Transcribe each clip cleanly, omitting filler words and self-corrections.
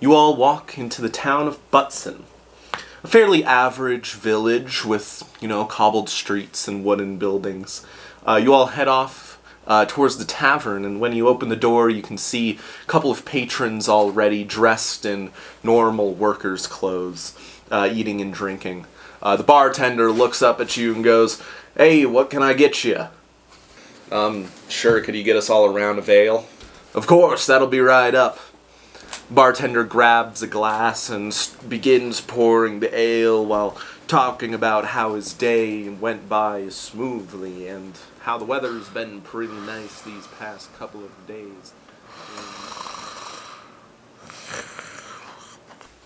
You all walk into the town of Butson, a fairly average village with, cobbled streets and wooden buildings. You all head off towards the tavern, and when you open the door, you can see a couple of patrons already dressed in normal workers' clothes, eating and drinking. The bartender looks up at you and goes, "Hey, what can I get you?" Sure, could you get us all a round of ale? Of course, that'll be right up. Bartender grabs a glass and begins pouring the ale while talking about how his day went by smoothly and how the weather's been pretty nice these past couple of days.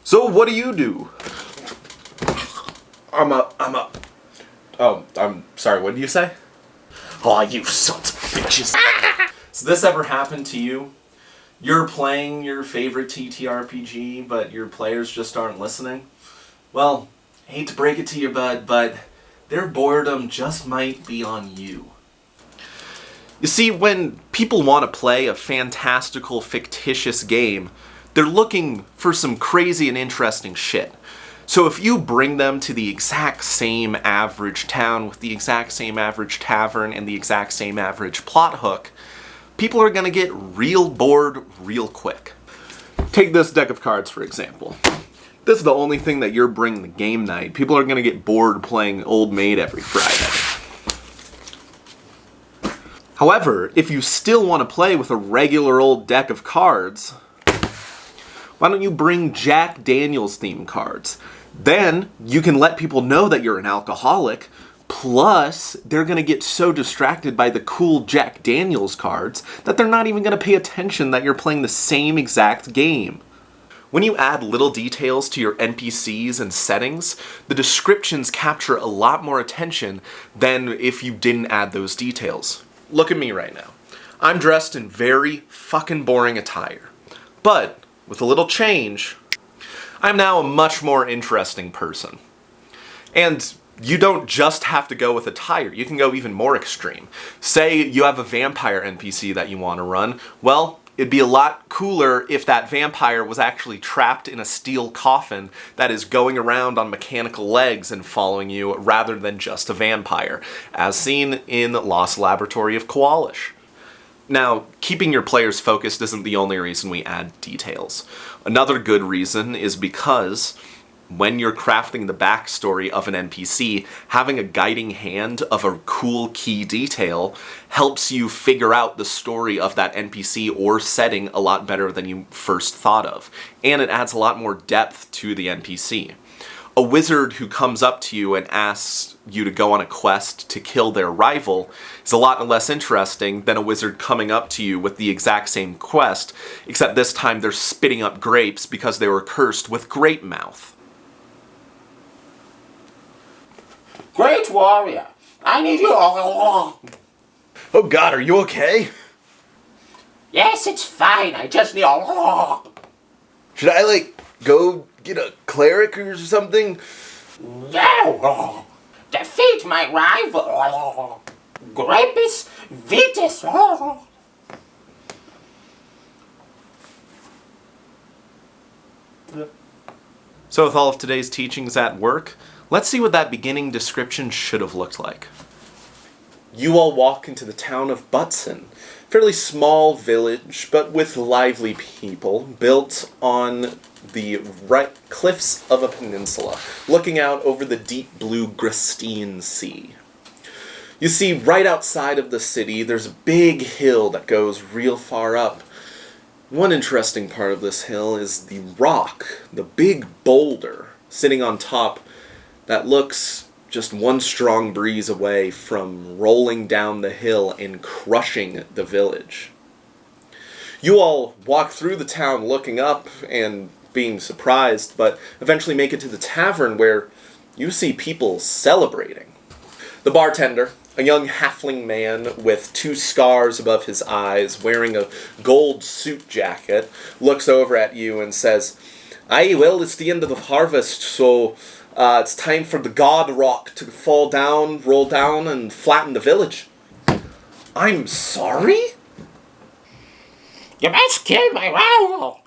So what do? I'm up. Oh, I'm sorry, what did you say? Oh, you sons of bitches. Has this ever happened to you? You're playing your favorite TTRPG, but your players just aren't listening? Well, I hate to break it to you, bud, but their boredom just might be on you. You see, when people want to play a fantastical, fictitious game, they're looking for some crazy and interesting shit. So if you bring them to the exact same average town with the exact same average tavern and the exact same average plot hook, people are going to get real bored real quick. Take this deck of cards, for example. This is the only thing that you're bringing to game night. People are going to get bored playing Old Maid every Friday. However, if you still want to play with a regular old deck of cards, why don't you bring Jack Daniels themed cards? Then you can let people know that you're an alcoholic, plus they're going to get so distracted by the cool Jack Daniels cards that they're not even going to pay attention that you're playing the same exact game. When you add little details to your NPCs and settings, the descriptions capture a lot more attention than if you didn't add those details. Look at me right now. I'm dressed in very fucking boring attire. But with a little change, I'm now a much more interesting person. And you don't just have to go with attire, you can go even more extreme. Say you have a vampire NPC that you want to run, well, it'd be a lot cooler if that vampire was actually trapped in a steel coffin that is going around on mechanical legs and following you rather than just a vampire, as seen in Lost Laboratory of Koalish. Now, keeping your players focused isn't the only reason we add details. Another good reason is because when you're crafting the backstory of an NPC, having a guiding hand of a cool key detail helps you figure out the story of that NPC or setting a lot better than you first thought of. And it adds a lot more depth to the NPC. A wizard who comes up to you and asks you to go on a quest to kill their rival is a lot less interesting than a wizard coming up to you with the exact same quest, except this time they're spitting up grapes because they were cursed with grape mouth. Great warrior, I need you. Oh God, are you okay? Yes, it's fine. I just need. Should I, go get a cleric or something? No! Defeat my rival! Grapis Vitis! So with all of today's teachings at work, let's see what that beginning description should have looked like. You all walk into the town of Butson, fairly small village, but with lively people, built on the cliffs of a peninsula, looking out over the deep blue Gristine Sea. You see, right outside of the city, there's a big hill that goes real far up. One interesting part of this hill is the rock, the big boulder, sitting on top that looks just one strong breeze away from rolling down the hill and crushing the village. You all walk through the town looking up and being surprised, but eventually make it to the tavern where you see people celebrating. The bartender, a young halfling man with 2 scars above his eyes, wearing a gold suit jacket, looks over at you and says, "Aye, well, it's the end of the harvest, so it's time for the god rock to fall down, roll down, and flatten the village." I'm sorry? You must kill my rival!